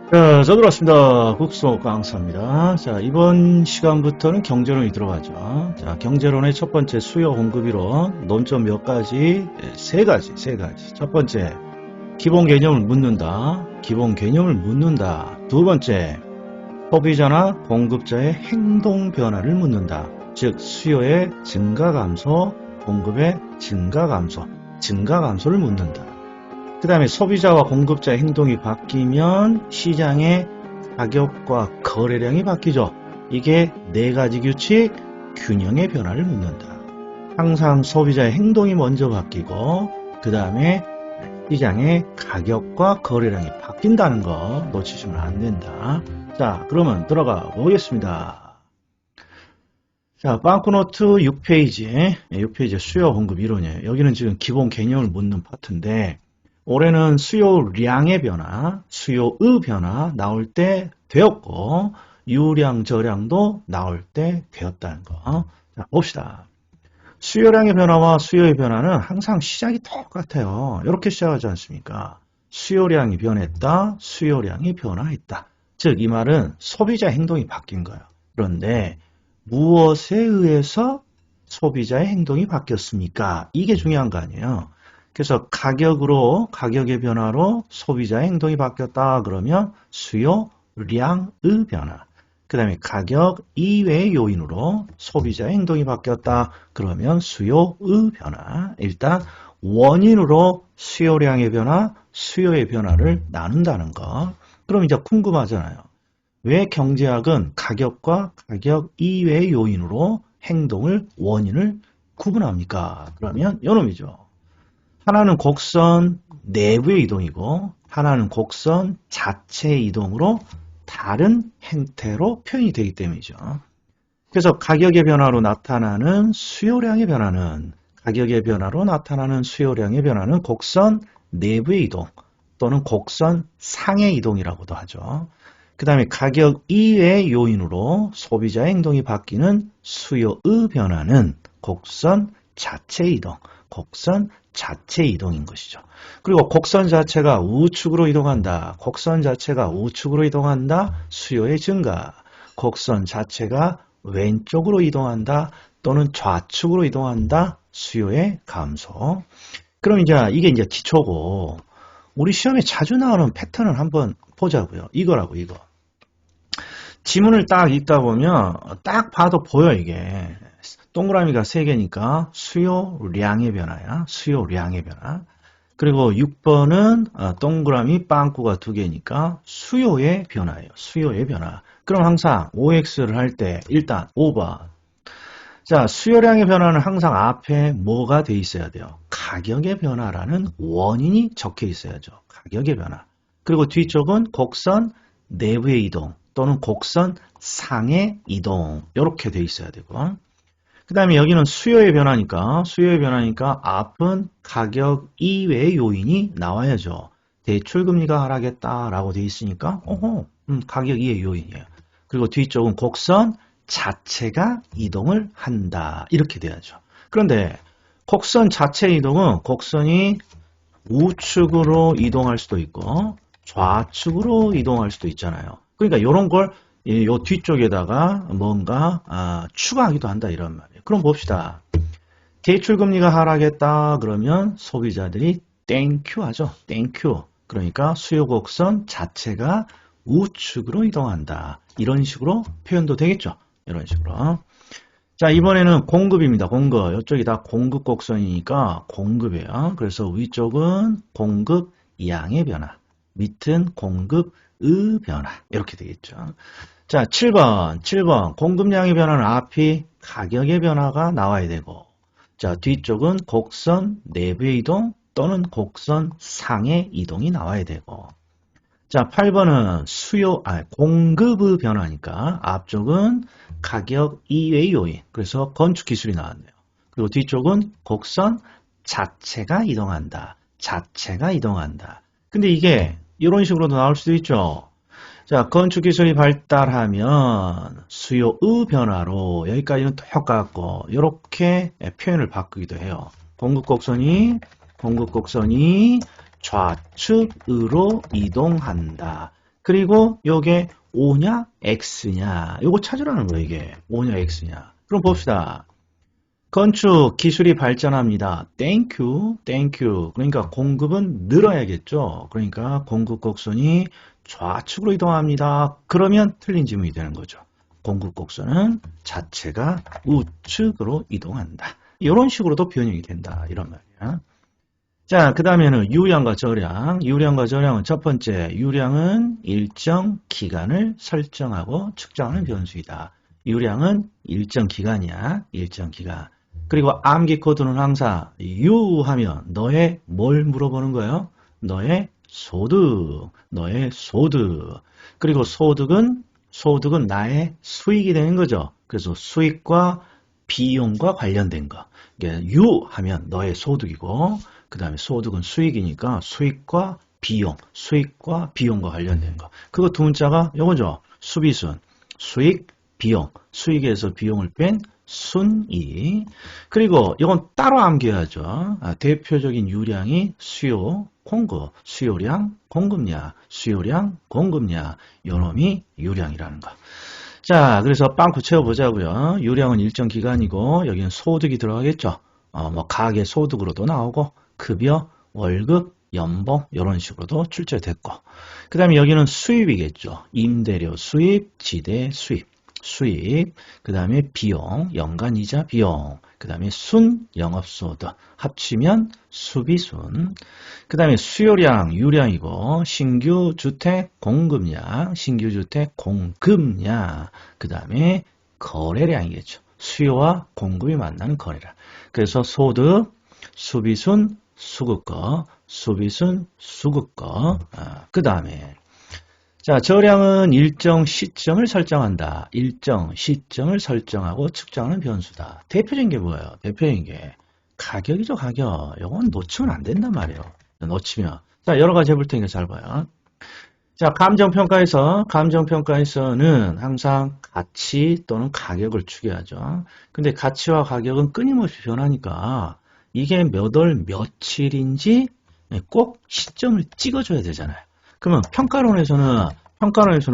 자, 들어왔습니다. 국소 강사입니다. 자, 이번 시간부터는 경제론이 들어가죠. 자, 경제론의 첫 번째 수요 공급 이론, 논점 몇 가지? 세 가지. 첫 번째, 기본 개념을 묻는다. 기본 개념을 묻는다. 두 번째, 소비자나 공급자의 행동 변화를 묻는다. 즉, 수요의 증가 감소, 공급의 증가 감소를 묻는다. 그 다음에 소비자와 공급자의 행동이 바뀌면 시장의 가격과 거래량이 바뀌죠. 이게 네 가지 규칙, 균형의 변화를 묻는다. 항상 소비자의 행동이 먼저 바뀌고 그 다음에 시장의 가격과 거래량이 바뀐다는 거 놓치시면 안 된다. 자, 그러면 들어가 보겠습니다. 자, 빵크노트 6페이지 수요 공급 이론이에요. 여기는 지금 기본 개념을 묻는 파트인데 올해는 수요량의 변화, 수요의 변화 나올 때 되었고 유량, 저량도 나올 때 되었다는 거. 자, 봅시다. 수요량의 변화와 수요의 변화는 항상 시작이 똑같아요. 이렇게 시작하지 않습니까? 수요량이 변했다, 수요량이 변화했다. 즉, 이 말은 소비자 행동이 바뀐 거예요. 그런데 무엇에 의해서 소비자의 행동이 바뀌었습니까? 이게 중요한 거 아니에요. 그래서 가격의 변화로 소비자의 행동이 바뀌었다 그러면 수요량의 변화. 그 다음에 가격 이외의 요인으로 소비자의 행동이 바뀌었다 그러면 수요의 변화. 일단 원인으로 수요량의 변화, 수요의 변화를 나눈다는 거. 그럼 이제 궁금하잖아요. 왜 경제학은 가격과 가격 이외의 요인으로 원인을 구분합니까? 그러면 요놈이죠. 하나는 곡선 내부의 이동이고 하나는 곡선 자체의 이동으로 다른 형태로 표현이 되기 때문이죠. 그래서 가격의 변화로 나타나는 수요량의 변화는 곡선 내부의 이동 또는 곡선 상의 이동이라고도 하죠. 그 다음에 가격 이외의 요인으로 소비자의 행동이 바뀌는 수요의 변화는 곡선 자체의 이동인 것이죠. 그리고 곡선 자체가 우측으로 이동한다. 수요의 증가. 곡선 자체가 왼쪽으로 이동한다. 또는 좌측으로 이동한다. 수요의 감소. 그럼 이게 기초고 우리 시험에 자주 나오는 패턴을 한번 보자고요. 이거. 지문을 딱 읽다 보면 딱 봐도 보여 이게. 동그라미가 3개니까 수요량의 변화야. 그리고 6번은 동그라미 빵꾸가 2개니까 수요의 변화예요. 그럼 항상 OX를 할 때 일단 5번. 자, 수요량의 변화는 항상 앞에 뭐가 돼 있어야 돼요? 가격의 변화라는 원인이 적혀 있어야죠. 가격의 변화. 그리고 뒤쪽은 곡선 내부의 이동 또는 곡선 상의 이동 이렇게 돼 있어야 되고 그 다음에 여기는 수요의 변화니까 앞은 가격 이외의 요인이 나와야죠. 대출금리가 하락했다라고 돼 있으니까 가격 이외의 요인이에요. 그리고 뒤쪽은 곡선 자체가 이동을 한다. 이렇게 돼야죠. 그런데 곡선 자체 이동은 곡선이 우측으로 이동할 수도 있고 좌측으로 이동할 수도 있잖아요. 그러니까 이런 걸 요 뒤쪽에다가 뭔가 추가하기도 한다 이런 말이에요. 그럼 봅시다. 대출금리가 하락했다 그러면 소비자들이 땡큐 하죠. 땡큐. 그러니까 수요곡선 자체가 우측으로 이동한다. 이런 식으로 표현도 되겠죠. 이런 식으로. 자, 이번에는 공급입니다. 공급. 이쪽이 다 공급 곡선이니까 공급이에요. 그래서 위쪽은 공급 양의 변화. 밑은 공급의 변화. 이렇게 되겠죠. 자, 7번. 공급량의 변화는 앞이 가격의 변화가 나와야 되고, 자, 뒤쪽은 곡선 내부의 이동 또는 곡선 상의 이동이 나와야 되고, 자, 8번은 공급의 변화니까 앞쪽은 가격 이외의 요인. 그래서 건축 기술이 나왔네요. 그리고 뒤쪽은 곡선 자체가 이동한다. 근데 이게 이런 식으로도 나올 수도 있죠. 자, 건축 기술이 발달하면 수요의 변화로 여기까지는 똑같고 이렇게 표현을 바꾸기도 해요. 공급 곡선이 좌측으로 이동한다. 그리고 요게 O냐 X냐 요거 찾으라는 거예요. 이게 O냐 X냐. 그럼 봅시다. 건축 기술이 발전합니다. 땡큐, 땡큐. 그러니까 공급은 늘어야겠죠. 그러니까 공급 곡선이 좌측으로 이동합니다. 그러면 틀린 지문이 되는 거죠. 공급 곡선은 자체가 우측으로 이동한다. 이런 식으로도 변형이 된다. 이런 말이야. 자, 그 다음에는 유량과 저량. 유량과 저량은 첫 번째, 유량은 일정 기간을 설정하고 측정하는 변수이다. 유량은 일정 기간이야. 일정 기간. 그리고 암기 코드는 항상 유 하면 너의 뭘 물어보는 거예요? 너의 소득. 너의 소득. 그리고 소득은 나의 수익이 되는 거죠. 그래서 수익과 비용과 관련된 거. 유 하면 너의 소득이고 그 다음에 소득은 수익이니까 수익과 비용과 관련된 거. 그거 두 문자가 요거죠. 수비순. 수익, 비용. 수익에서 비용을 뺀 순이익. 그리고 이건 따로 암기해야죠. 대표적인 유량이 수요, 공급. 수요량, 공급량. 수요량, 공급량. 요놈이 유량이라는 거. 자, 그래서 빵꾸 채워보자고요. 유량은 일정 기간이고 여기는 소득이 들어가겠죠. 뭐 가계 소득으로도 나오고 급여, 월급, 연봉 이런 식으로도 출제됐고 그 다음에 여기는 수입이겠죠. 임대료 수입, 지대 수입, 그 다음에 비용, 연간이자 비용, 그 다음에 순, 영업소득, 합치면 수비순, 그 다음에 수요량, 유량이고, 신규 주택 공급량, 그 다음에 거래량이겠죠. 수요와 공급이 만나는 거래량. 그래서 소득, 수비순, 수급거, 그 다음에 자, 저량은 일정 시점을 설정한다. 일정 시점을 설정하고 측정하는 변수다. 대표적인 게 뭐예요? 대표적인 게 가격이죠, 가격. 이건 놓치면 안 된단 말이에요. 놓치면. 자, 여러 가지 해볼 테니까 잘 봐요. 자, 감정평가에서는 항상 가치 또는 가격을 추계하죠. 근데 가치와 가격은 끊임없이 변하니까 이게 몇 월 며칠인지 꼭 시점을 찍어줘야 되잖아요. 그러면 평가론에서는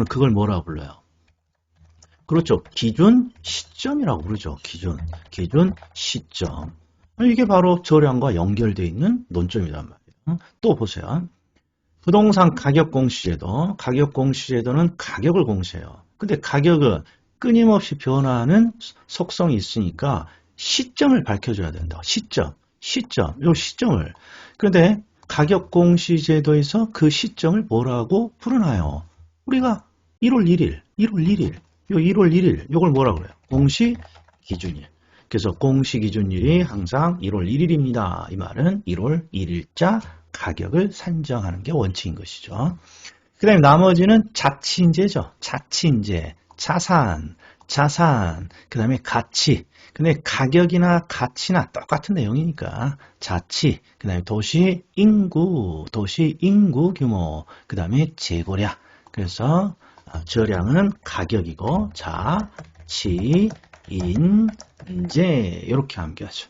그걸 뭐라고 불러요? 그렇죠. 기준 시점이라고 부르죠. 기준 시점. 이게 바로 저량과 연결되어 있는 논점이란 말이에요. 또 보세요. 부동산 가격 공시제도. 가격 공시제도는 가격을 공시해요. 근데 가격은 끊임없이 변화하는 속성이 있으니까 시점을 밝혀줘야 된다. 시점. 요 시점을. 그런데 가격 공시제도에서 그 시점을 뭐라고 부르나요? 우리가 1월 1일, 요걸 뭐라고 그래요? 공시 기준일. 그래서 공시 기준일이 항상 1월 1일입니다. 이 말은 1월 1일자 가격을 산정하는 게 원칙인 것이죠. 그 다음에 나머지는 자치인재죠. 자치인재, 자산, 그 다음에 가치. 근데 가격이나 가치나 똑같은 내용이니까 자치, 그 다음에 도시 인구 규모, 그 다음에 재고량. 그래서 저량은 가격이고 자치, 인재 이렇게 암기하죠.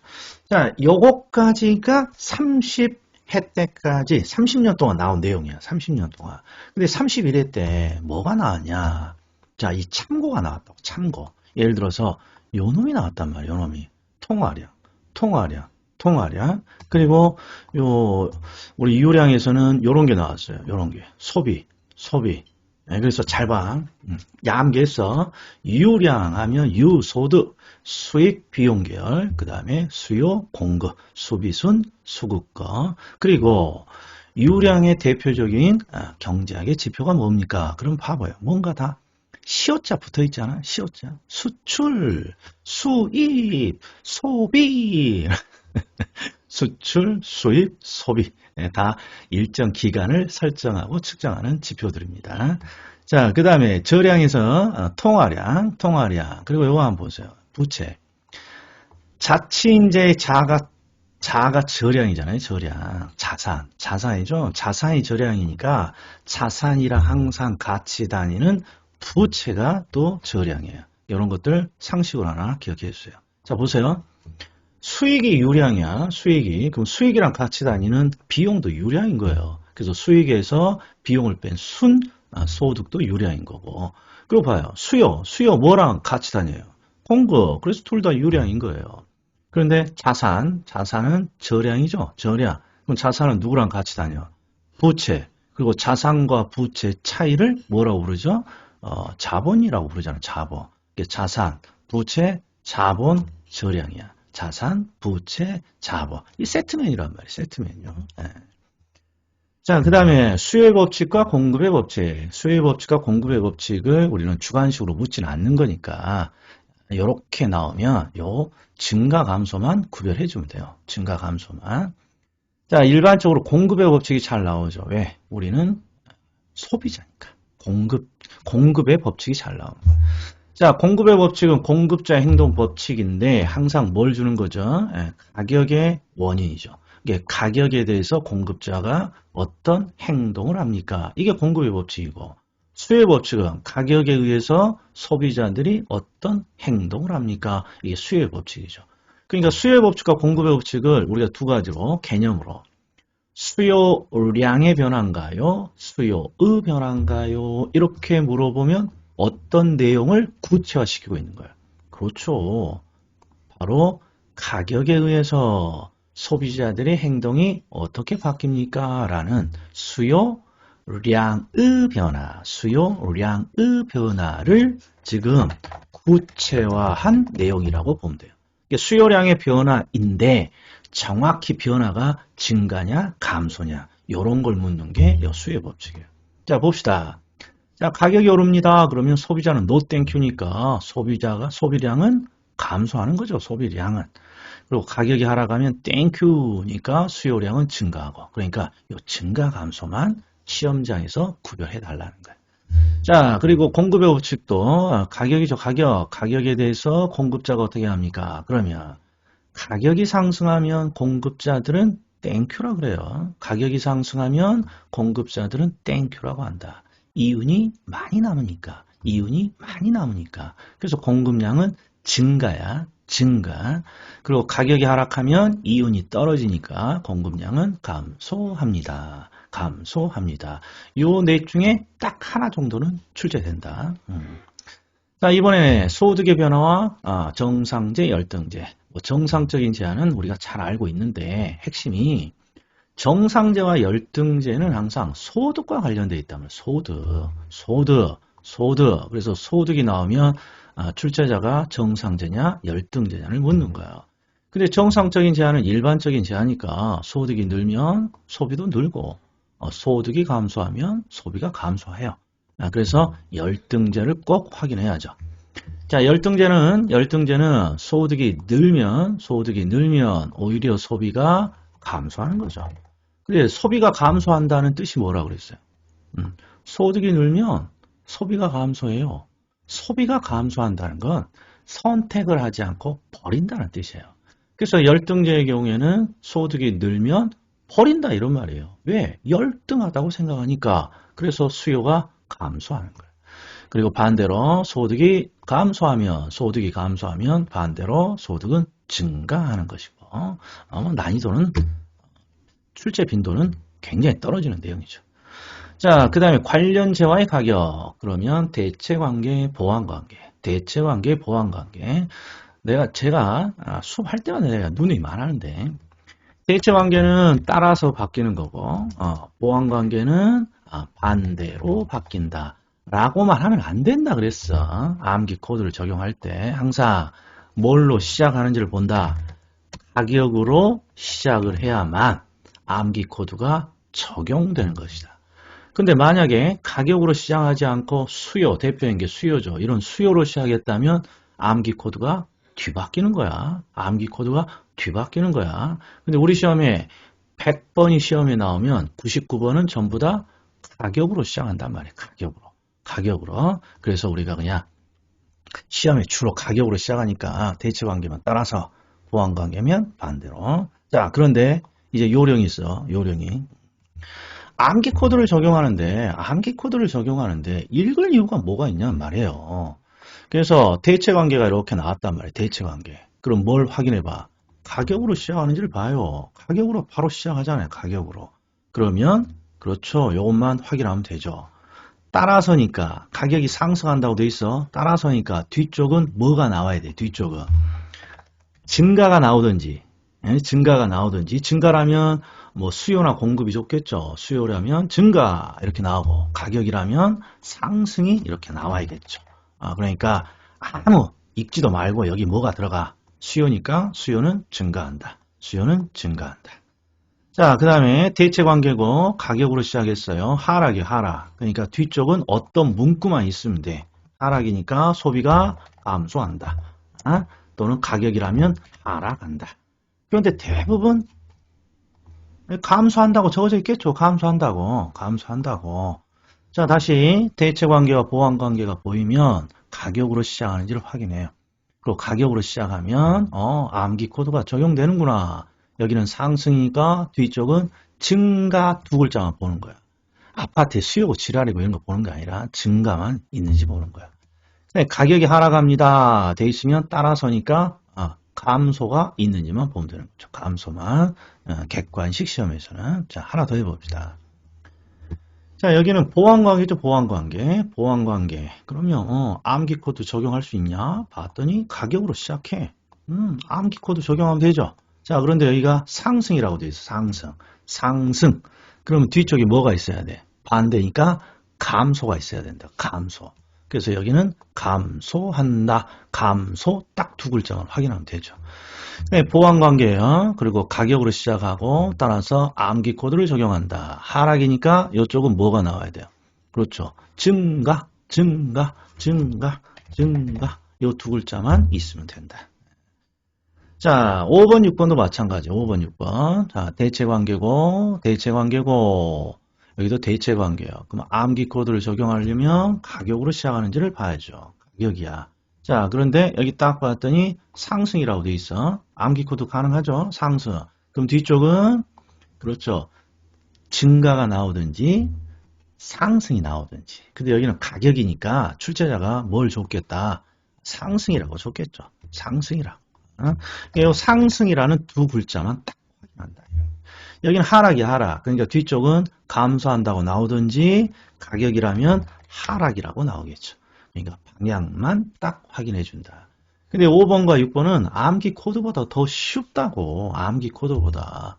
자, 요거까지가 30회 때까지 30년 동안 나온 내용이야. 30년 동안. 근데 31회 때 뭐가 나왔냐? 자, 이 참고가 나왔다고. 참고. 예를 들어서 요 놈이 나왔단 말이에요. 요 놈이. 통화량. 그리고 우리 유량에서는 요런 게 나왔어요. 요런 게. 소비. 네, 그래서 잘 봐. 얌기했어. 유량 하면 유소득, 수익, 비용계열, 그 다음에 수요, 공급, 수비순, 수급거. 그리고 유량의 대표적인 경제학의 지표가 뭡니까? 그럼 봐봐요. 뭔가 다 시옷자 붙어 있잖아. 시옷자. 수출, 수입, 소비. 수출, 수입, 소비. 네, 다 일정 기간을 설정하고 측정하는 지표들입니다. 자, 그 다음에 저량에서 통화량. 그리고 요거 한번 보세요. 부채. 자치인재의 자가 저량이잖아요. 저량. 자산이죠. 자산이 저량이니까 자산이랑 항상 같이 다니는 부채가 또 저량이에요. 이런 것들 상식으로 하나 기억해 주세요. 자, 보세요. 수익이 유량이야. 그럼 수익이랑 같이 다니는 비용도 유량인 거예요. 그래서 수익에서 비용을 뺀 소득도 유량인 거고. 그리고 봐요. 수요 뭐랑 같이 다녀요? 공급. 그래서 둘 다 유량인 거예요. 그런데 자산은 저량이죠. 저량. 그럼 자산은 누구랑 같이 다녀? 부채. 그리고 자산과 부채 차이를 뭐라고 부르죠? 자본이라고 부르잖아요. 자본. 이게 자산, 부채, 자본, 저량이야. 자산, 부채, 자본. 이 세트맨이란 말이에요. 세트맨이요. 네. 자, 그 다음에 수요의 법칙과 공급의 법칙. 수요의 법칙과 공급의 법칙을 우리는 주관식으로 묻지는 않는 거니까 이렇게 나오면 요 증가 감소만 구별해 주면 돼요. 증가 감소만. 자, 일반적으로 공급의 법칙이 잘 나오죠. 왜? 우리는 소비자니까. 공급의 법칙이 잘 나옵니다. 자, 공급의 법칙은 공급자 행동 법칙인데 항상 뭘 주는 거죠? 가격의 원인이죠. 이게 가격에 대해서 공급자가 어떤 행동을 합니까? 이게 공급의 법칙이고, 수요의 법칙은 가격에 의해서 소비자들이 어떤 행동을 합니까? 이게 수요의 법칙이죠. 그러니까 수요의 법칙과 공급의 법칙을 우리가 두 가지로 개념으로 수요량의 변화인가요? 수요의 변화인가요? 이렇게 물어보면 어떤 내용을 구체화시키고 있는 거예요. 그렇죠. 바로 가격에 의해서 소비자들의 행동이 어떻게 바뀝니까? 라는 수요량의 변화를 지금 구체화한 내용이라고 보면 돼요. 이게 수요량의 변화인데 정확히 변화가 증가냐 감소냐 이런 걸 묻는 게 수요의 법칙이에요. 자, 봅시다. 자, 가격이 오릅니다. 그러면 소비자는 no 땡큐니까 소비량은 감소하는 거죠. 소비량은. 그리고 가격이 하락하면 땡큐니까 수요량은 증가하고. 그러니까 이 증가 감소만 시험장에서 구별해 달라는 거예요. 자, 그리고 공급의 법칙도 가격이죠. 가격에 대해서 공급자가 어떻게 합니까? 그러면 가격이 상승하면 공급자들은 땡큐라 그래요. 가격이 상승하면 공급자들은 땡큐라고 한다. 이윤이 많이 남으니까. 그래서 공급량은 증가야. 증가. 그리고 가격이 하락하면 이윤이 떨어지니까 공급량은 감소합니다. 요 넷 중에 딱 하나 정도는 출제된다. 자, 이번에 소득의 변화와 정상제, 열등제. 정상적인 제한은 우리가 잘 알고 있는데 핵심이 정상제와 열등제는 항상 소득과 관련되어 있다면 소득. 그래서 소득이 나오면 출제자가 정상제냐 열등제냐를 묻는 거예요. 근데 정상적인 제한은 일반적인 제한이니까 소득이 늘면 소비도 늘고 소득이 감소하면 소비가 감소해요. 그래서 열등제를 꼭 확인해야죠. 자, 열등제는 소득이 늘면 오히려 소비가 감소하는 거죠. 근데 소비가 감소한다는 뜻이 뭐라고 그랬어요? 소득이 늘면 소비가 감소해요. 소비가 감소한다는 건 선택을 하지 않고 버린다는 뜻이에요. 그래서 열등제의 경우에는 소득이 늘면 버린다 이런 말이에요. 왜? 열등하다고 생각하니까. 그래서 수요가 감소하는 거예요. 그리고 반대로 소득이 감소하면 반대로 소득은 증가하는 것이고 난이도는 출제 빈도는 굉장히 떨어지는 내용이죠. 자, 그 다음에 관련제와의 가격. 그러면 대체관계, 보완관계. 제가 수업할 때마다 내가 눈이 많았는데 대체관계는 따라서 바뀌는 거고 보완관계는 반대로 바뀐다. 라고만 하면 안 된다 그랬어. 암기 코드를 적용할 때 항상 뭘로 시작하는지를 본다. 가격으로 시작을 해야만 암기 코드가 적용되는 것이다. 근데 만약에 가격으로 시작하지 않고 수요, 대표인 게 수요죠. 이런 수요로 시작했다면 암기 코드가 뒤바뀌는 거야. 근데 우리 시험에 100번이 시험에 나오면 99번은 전부 다 가격으로 시작한단 말이에요. 가격으로. 그래서 우리가 그냥 시험에 주로 가격으로 시작하니까 대체관계만 따라서 보완관계면 반대로. 자, 그런데 이제 요령이 있어. 암기 코드를 적용하는데 읽을 이유가 뭐가 있냐는 말이에요. 그래서 대체관계가 이렇게 나왔단 말이에요. 대체관계. 그럼 뭘 확인해봐? 가격으로 시작하는지를 봐요. 가격으로 바로 시작하잖아요. 가격으로. 그러면 그렇죠. 이것만 확인하면 되죠. 따라서니까 가격이 상승한다고 돼 있어. 따라서니까 뒤쪽은 뭐가 나와야 돼? 뒤쪽은 증가가 나오든지, 증가가 나오든지. 증가라면 뭐 수요나 공급이 좋겠죠. 수요라면 증가 이렇게 나오고, 가격이라면 상승이 이렇게 나와야겠죠. 그러니까 아무 읽지도 말고 여기 뭐가 들어가? 수요니까 수요는 증가한다. 수요는 증가한다. 자, 그 다음에 대체 관계고 가격으로 시작했어요. 하락이 하락. 그러니까 뒤쪽은 어떤 문구만 있으면 돼. 하락이니까 소비가 감소한다. 또는 가격이라면 하락한다. 그런데 대부분 감소한다고 적어져 있겠죠. 감소한다고. 감소한다고. 자, 다시 대체 관계와 보완 관계가 보이면 가격으로 시작하는지를 확인해요. 그리고 가격으로 시작하면 암기 코드가 적용되는구나. 여기는 상승이니까 뒤쪽은 증가 두 글자만 보는 거야. 아파트에 수요고 지랄이고 이런 거 보는 게 아니라 증가만 있는지 보는 거야. 가격이 하락합니다. 돼 있으면 따라서니까 감소가 있는지만 보면 되는 거죠. 감소만. 객관식 시험에서는. 자, 하나 더 해봅시다. 자, 여기는 보완관계죠. 보완관계. 보완관계. 그러면 암기 코드 적용할 수 있냐? 봤더니 가격으로 시작해. 암기 코드 적용하면 되죠. 자, 그런데 여기가 상승이라고 되어 있어. 상승. 상승. 그러면 뒤쪽에 뭐가 있어야 돼? 반대니까 감소가 있어야 된다. 감소. 그래서 여기는 감소한다. 감소 딱 두 글자만 확인하면 되죠. 네, 보완관계예요. 그리고 가격으로 시작하고 따라서 암기 코드를 적용한다. 하락이니까 이쪽은 뭐가 나와야 돼요? 그렇죠. 증가, 증가, 증가, 증가. 이 두 글자만 있으면 된다. 자, 5번, 6번도 마찬가지. 5번, 6번. 자, 대체관계고, 대체관계고. 여기도 대체관계예요. 그럼 암기 코드를 적용하려면 가격으로 시작하는지를 봐야죠. 가격이야. 자, 그런데 여기 딱 봤더니 상승이라고 돼 있어. 암기 코드 가능하죠? 상승. 그럼 뒤쪽은 그렇죠. 증가가 나오든지 상승이 나오든지. 근데 여기는 가격이니까 출제자가 뭘 줬겠다? 상승이라고 줬겠죠. 상승이라고. 이 상승이라는 두 글자만 딱 확인한다. 여기는 하락이 하락. 그러니까 뒤쪽은 감소한다고 나오든지 가격이라면 하락이라고 나오겠죠. 그러니까 방향만 딱 확인해 준다. 근데 5번과 6번은 암기 코드보다 더 쉽다고. 암기 코드보다.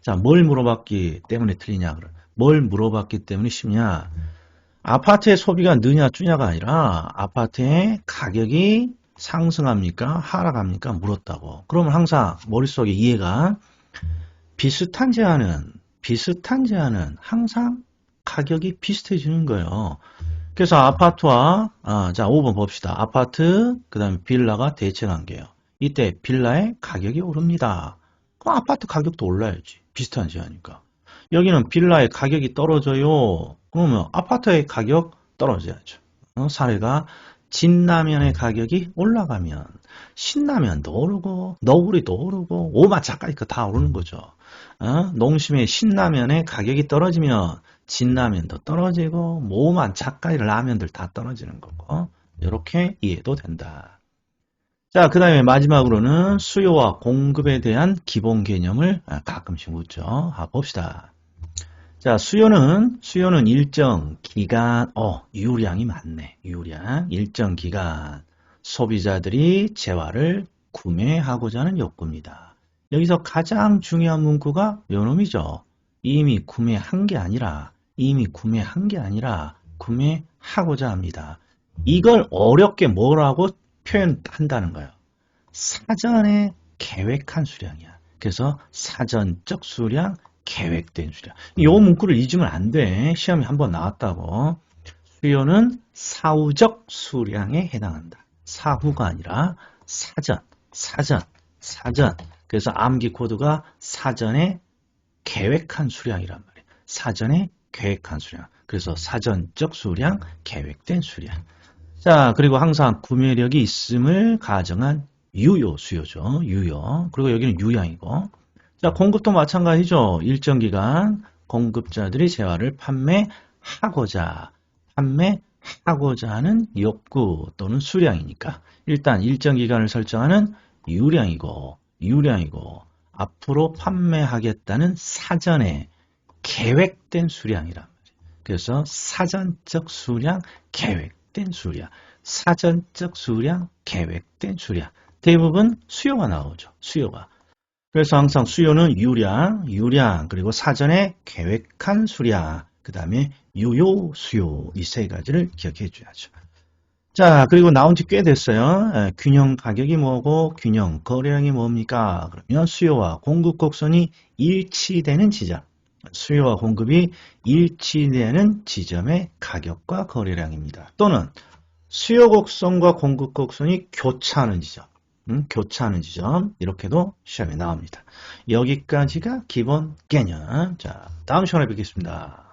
자, 뭘 물어봤기 때문에 틀리냐? 뭘 물어봤기 때문에 쉽냐? 아파트의 소비가 느냐 주냐가 아니라 아파트의 가격이 상승합니까? 하락합니까? 물었다고. 그러면 항상 머릿속에 이해가 비슷한 제한은 항상 가격이 비슷해지는 거예요. 그래서 아파트와 자 5번 봅시다. 아파트 그 다음에 빌라가 대체관계예요. 이때 빌라의 가격이 오릅니다. 그럼 아파트 가격도 올라야지. 비슷한 제한이니까. 여기는 빌라의 가격이 떨어져요. 그러면 아파트의 가격 떨어져야죠. 사례가 진라면의 가격이 올라가면 신라면도 오르고 너구리도 오르고 오마차까지 다 오르는 거죠. 농심의 신라면의 가격이 떨어지면 진라면도 떨어지고 오마차까지 라면들 다 떨어지는 거고 이렇게 이해도 된다. 자, 그 다음에 마지막으로는 수요와 공급에 대한 기본 개념을 가끔씩 묻죠. 봅시다. 자, 수요는 일정 기간, 유량이 많네. 유량, 일정 기간. 소비자들이 재화를 구매하고자 하는 욕구입니다. 여기서 가장 중요한 문구가 요놈이죠. 이미 구매한 게 아니라 구매하고자 합니다. 이걸 어렵게 뭐라고 표현한다는 거예요. 사전에 계획한 수량이야. 그래서 사전적 수량, 계획된 수량. 이 문구를 잊으면 안 돼. 시험에 한번 나왔다고. 수요는 사후적 수량에 해당한다. 사후가 아니라 사전. 그래서 암기 코드가 사전에 계획한 수량이란 말이에요. 사전에 계획한 수량. 그래서 사전적 수량, 계획된 수량. 자, 그리고 항상 구매력이 있음을 가정한 유효 수요죠. 유효. 그리고 여기는 유량이고. 자, 공급도 마찬가지죠. 일정 기간 공급자들이 재화를 판매하고자 하는 욕구 또는 수량이니까 일단 일정 기간을 설정하는 유량이고 앞으로 판매하겠다는 사전에 계획된 수량이란 말이에요. 그래서 사전적 수량, 계획된 수량, 사전적 수량, 계획된 수량. 대부분 수요가 나오죠. 수요가. 그래서 항상 수요는 유량, 그리고 사전에 계획한 수량, 그 다음에 유효, 수요 이 세 가지를 기억해 줘야죠. 자, 그리고 나온 지 꽤 됐어요. 균형 가격이 뭐고 균형 거래량이 뭡니까? 그러면 수요와 공급 곡선이 일치되는 지점. 수요와 공급이 일치되는 지점의 가격과 거래량입니다. 또는 수요 곡선과 공급 곡선이 교차하는 지점. 교차하는 지점. 이렇게도 시험에 나옵니다. 여기까지가 기본 개념. 자, 다음 시간에 뵙겠습니다.